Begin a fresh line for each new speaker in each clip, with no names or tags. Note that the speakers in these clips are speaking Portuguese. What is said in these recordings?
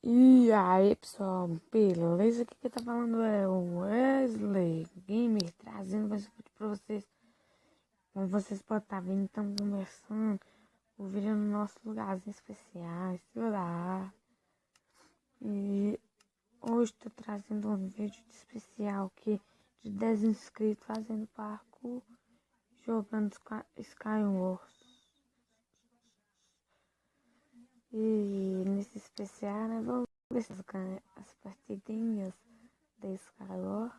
E aí, pessoal, beleza? Aqui que tá falando é o Wesley Gamer, trazendo mais um vídeo pra vocês. Como vocês podem estar vendo, estamos conversando o vídeo no nosso lugarzinho especial, estilo da arte. E hoje tô trazendo um vídeo especial aqui de 10 inscritos fazendo parkour, jogando Skywars. E nesse especial, né, vamos ver se ganham as partidinhas da Skywars.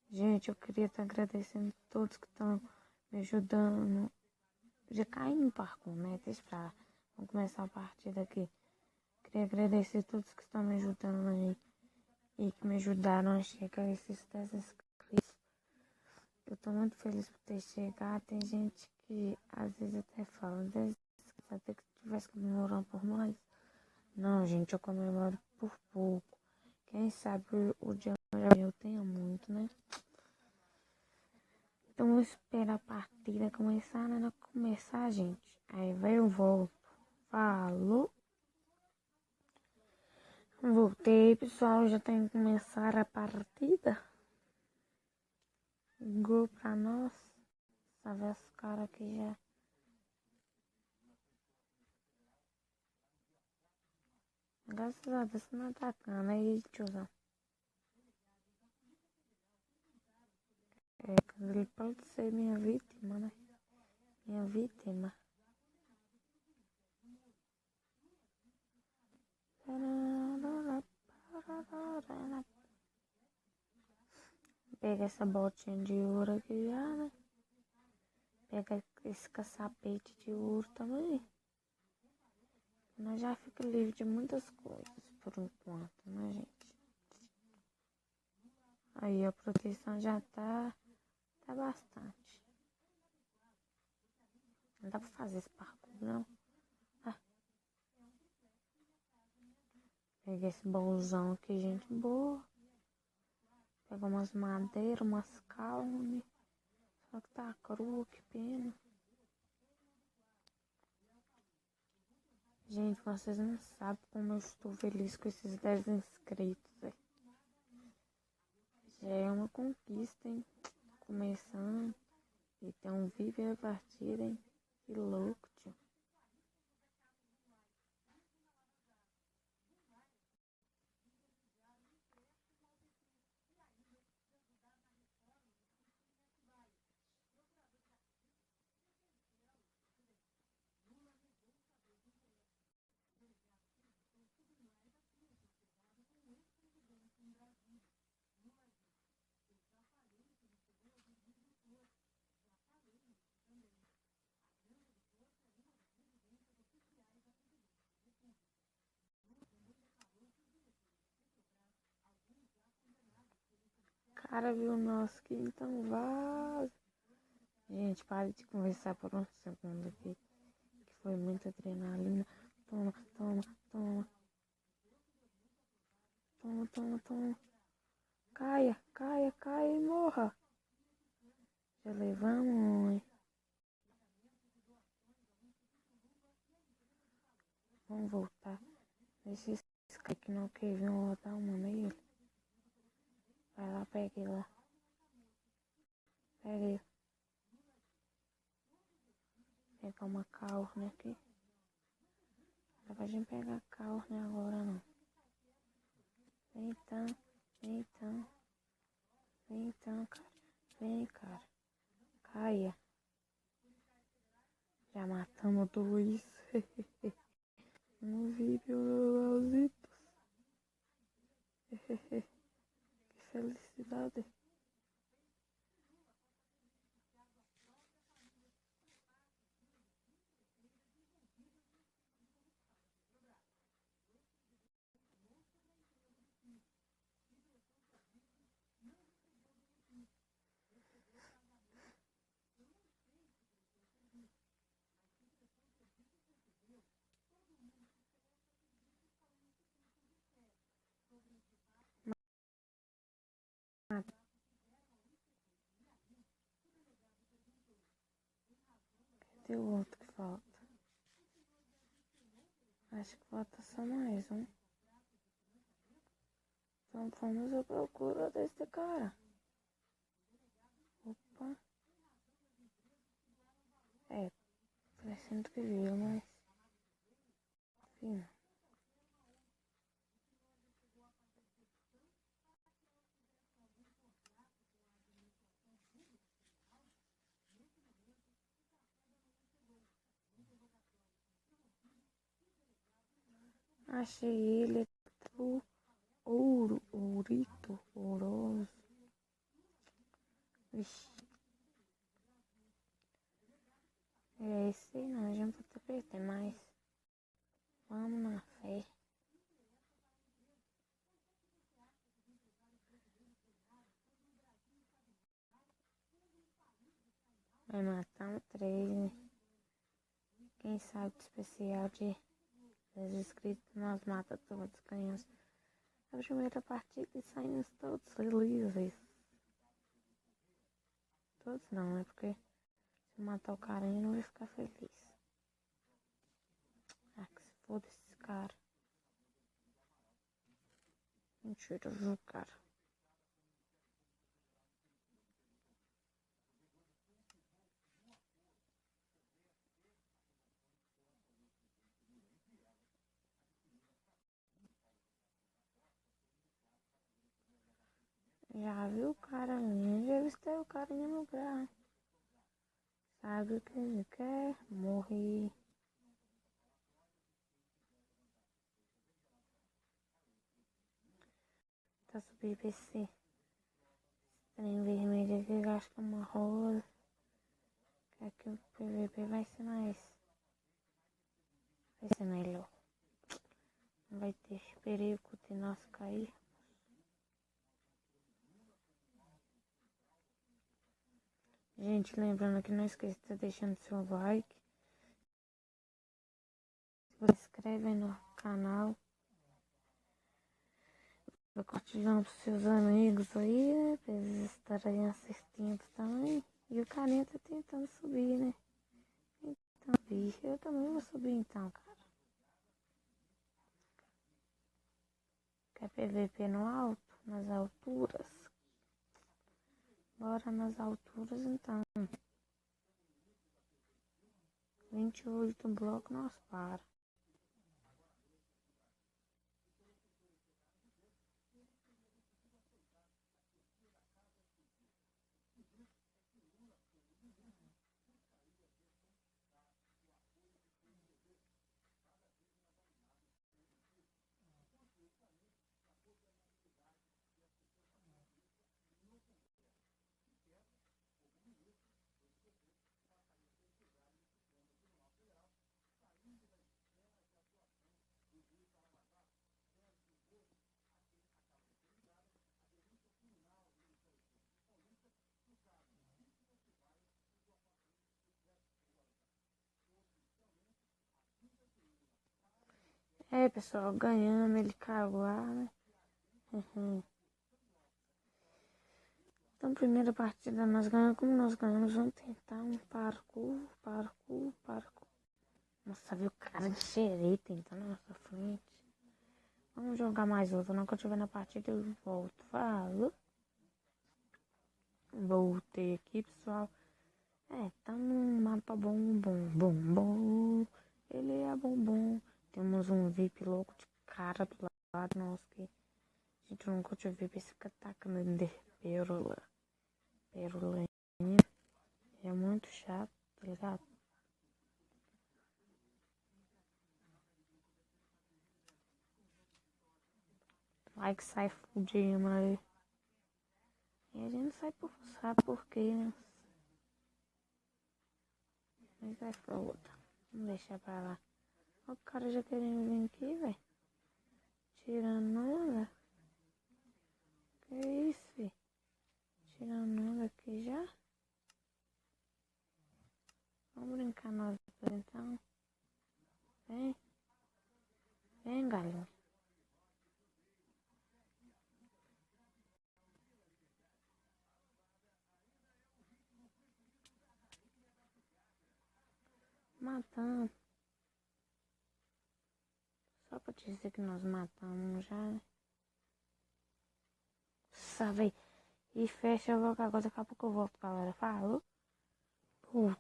Gente, eu queria estar agradecendo a todos que estão me ajudando. Já caí no parkour, né? Deixa pra... Vamos começar a partida aqui. Queria agradecer a todos que estão me ajudando aí. E que me ajudaram a chegar a esses 10 inscritos. Eu tô muito feliz por ter chegado. Tem gente que às vezes até fala 10 inscritos, até que tivesse comemorando por mais. Não, gente, eu comemoro por pouco. Quem sabe o dia eu tenha muito, né? Então vou esperar a partida começar, né? Não começar, gente. Aí vai eu volto. Falou. Voltei, pessoal. Já tem que começar a partida. Gol pra nós. Sabe as caras aqui já. Graças a Deus que não tá atacando. Aí, tiozão. Ele pode ser minha vítima, né? Minha vítima. Pega essa botinha de ouro aqui já, né? Pega esse caçapete de ouro também. Nós já fica livre de muitas coisas por enquanto, né, gente? Aí a proteção já tá bastante. Não dá pra fazer esse parkour, não. Ah, peguei esse baúzão aqui, gente boa. Pega umas madeiras, umas carnes. Só que tá crua, que pena. Gente, vocês não sabem como eu estou feliz com esses 10 inscritos, velho. Já é uma conquista, hein? Começando. E tem um vídeo a partida, hein? Que louco, tio. Cara, viu nosso que então vaza. Gente, pare de conversar por um segundo aqui. Que foi muita adrenalina. Toma, toma, toma. Toma, toma, toma. Caia, caia, caia e morra. Já levamos, hein? Vamos voltar. Deixa esse cara que não quer vir, eu vou dar uma nele. Vai lá, pega ele lá. Pega ele. Pegar uma carne aqui. Não dá pra gente pegar carne agora, não. Vem então, vem então. Vem então, cara. Vem, cara. Caia. Já matamos dois. No vídeo, Lauzitos. Que felicidade. Cadê o outro que falta? Acho que falta só mais um. Então vamos à procura desse cara. Opa. É, parecendo que viu, mas... Enfim. Achei ele pro ourito, ouroso. Vixe. É esse aí não, a gente não pode perder mais. Vamos na fé. Vai matar um 3, né? Quem sabe o especial de 10 inscritos nós mata todos, ganhamos a primeira partida e saímos todos felizes. Todos não, né? Porque se eu matar o carinha não vai ficar feliz. Ah, que se foda esse cara. Mentira, viu, cara? Já viu o cara ali, já avistei o cara em um lugar. Sabe o que ele quer? Morrer. Tá subindo pra esse trem vermelho aqui, gasta uma rosa. Que aqui o PVP vai ser mais. Vai ser melhor. Não vai ter perigo de nós cair. Gente, lembrando que não esqueça de deixando seu like. Se inscreve aí no canal. Vai compartilhando pros seus amigos aí, né? Pra eles estarem assistindo também. E o carinha tá tentando subir, né? Então, bicho, eu também vou subir então, cara. Quer PVP no alto? Nas alturas? Bora nas alturas então. 28 blocos nós para. É, pessoal, ganhando, ele caiu lá, né? Uhum. Então, primeira partida nós ganhamos. Como nós ganhamos, vamos tentar um parkour. Nossa, viu o cara de xereta então na nossa frente. Vamos jogar mais outra. Não que eu estiver na partida, eu volto. Falou. Voltei aqui, pessoal. Tá num mapa bom. Ele é bom. Temos um VIP louco de cara do lado nosso que a gente nunca tinha visto esse atacando de pérola. Pérola. É muito chato, tá ligado? Vai que sai fudindo aí. E a gente sabe por quê, né? Mas vai foda. Vamos deixar pra lá. Ó, o cara já querendo vir aqui, velho. Tirando onda. Que isso, fi? Tirando onda aqui já. Vamos brincar nós dois então. Vem. Vem, galinha. Matando. pode dizer que nós matamos já, né? Sabe? E fecha logo agora, daqui a pouco eu volto, galera. Falou?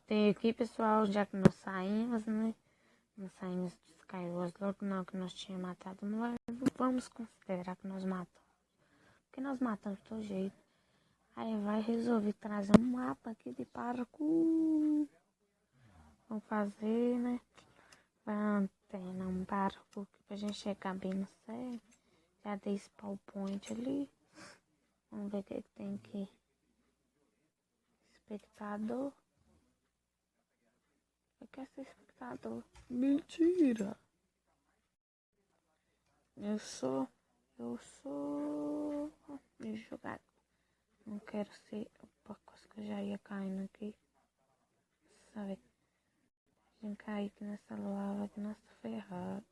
Tem aqui, pessoal, já que nós saímos, né? Nós saímos de Skywars logo não que nós tínhamos matado, mas vamos considerar que nós matamos. Porque nós matamos de todo jeito. Aí vai resolver trazer um mapa aqui de parkour. Vamos fazer, né? Vai antena, um parkour aqui pra gente chegar bem no céu. Já dei spawn point ali. Vamos ver o que tem aqui. Espectador. Eu quero ser espectador. Mentira. Eu sou. Me jogar. Não quero ser. Opa, quase que eu já ia caindo aqui. Sabe? A gente cair aqui nessa lava que nós tá ferrado.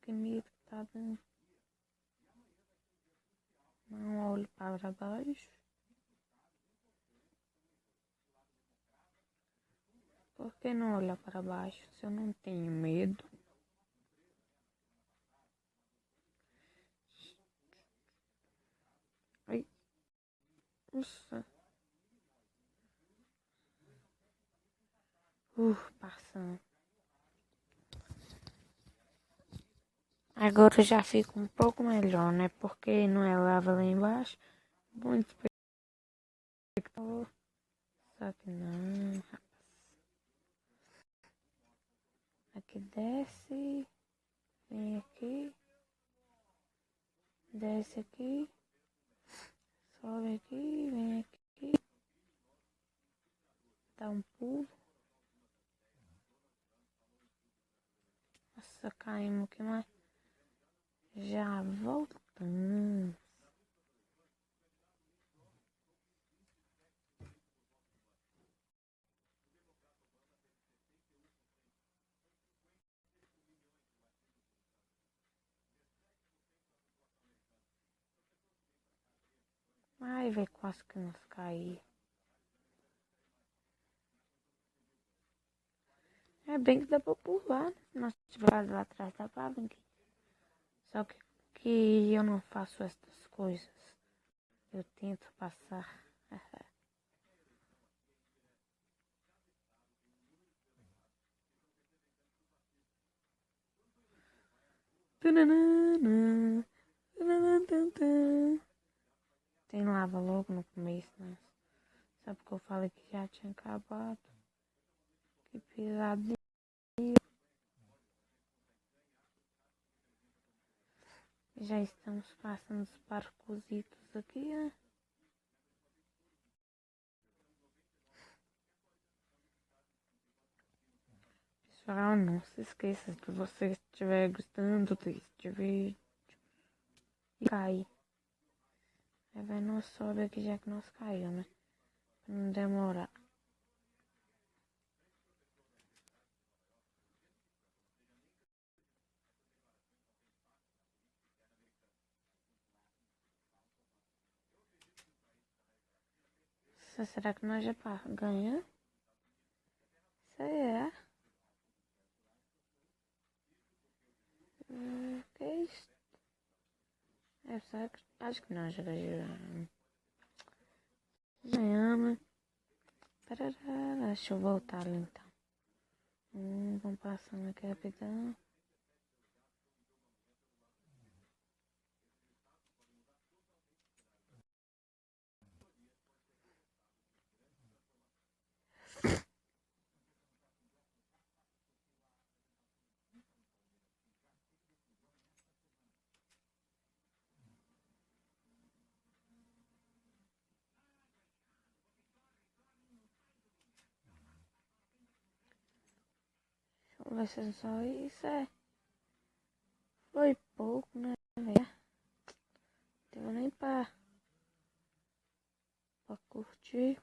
Que medo que tá dando. Não olho para baixo. Por que não olhar para baixo se eu não tenho medo? Ai, nossa. Passando. Agora eu já fico um pouco melhor, né? Porque não é lava lá embaixo. Muito espectador. Só que não, rapaz. Aqui desce. Vem aqui. Desce aqui. Sobe aqui. Vem aqui. Dá um pulo. Nossa, caímos aqui, mas já voltamos. Ai, velho, quase que nós caímos. É bem que dá pra pular, né? Se nós estivermos lá atrás, dá pra vir aqui. Só que eu não faço essas coisas. Eu tento passar. Tem lava logo no começo, né? Sabe que eu falei que já tinha acabado? Que pesadelo. Já estamos passando os parcositos aqui, né? Pessoal, não se esqueça, se você estiver gostando deste vídeo, e cair. Aí vai nós sobe aqui já que nós caiu, né? Pra não demorar. Será que nós já ganhamos? Será? Que é isso? Acho que nós já ganhamos. Ganhamos. Parará, deixa eu voltar ali então. Vamos passando aqui rapidão. Vai ser só isso, é. Foi pouco, né, velho? Não deu nem pra curtir.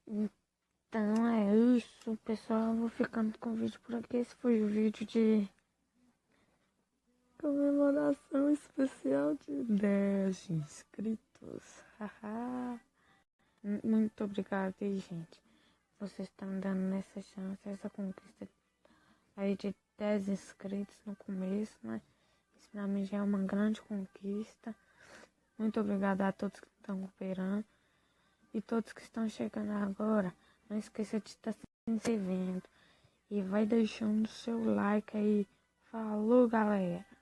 Então é isso, pessoal. Vou ficando com o vídeo por aqui. Esse foi o vídeo de comemoração especial de 10 inscritos. Haha. Muito obrigada, gente. vocês estão dando nessa chance, essa conquista aí de 10 inscritos no começo, né? Isso pra mim já é uma grande conquista. Muito obrigada a todos que estão cooperando e todos que estão chegando agora. Não esqueça de estar se inscrevendo e vai deixando seu like aí. Falou, galera!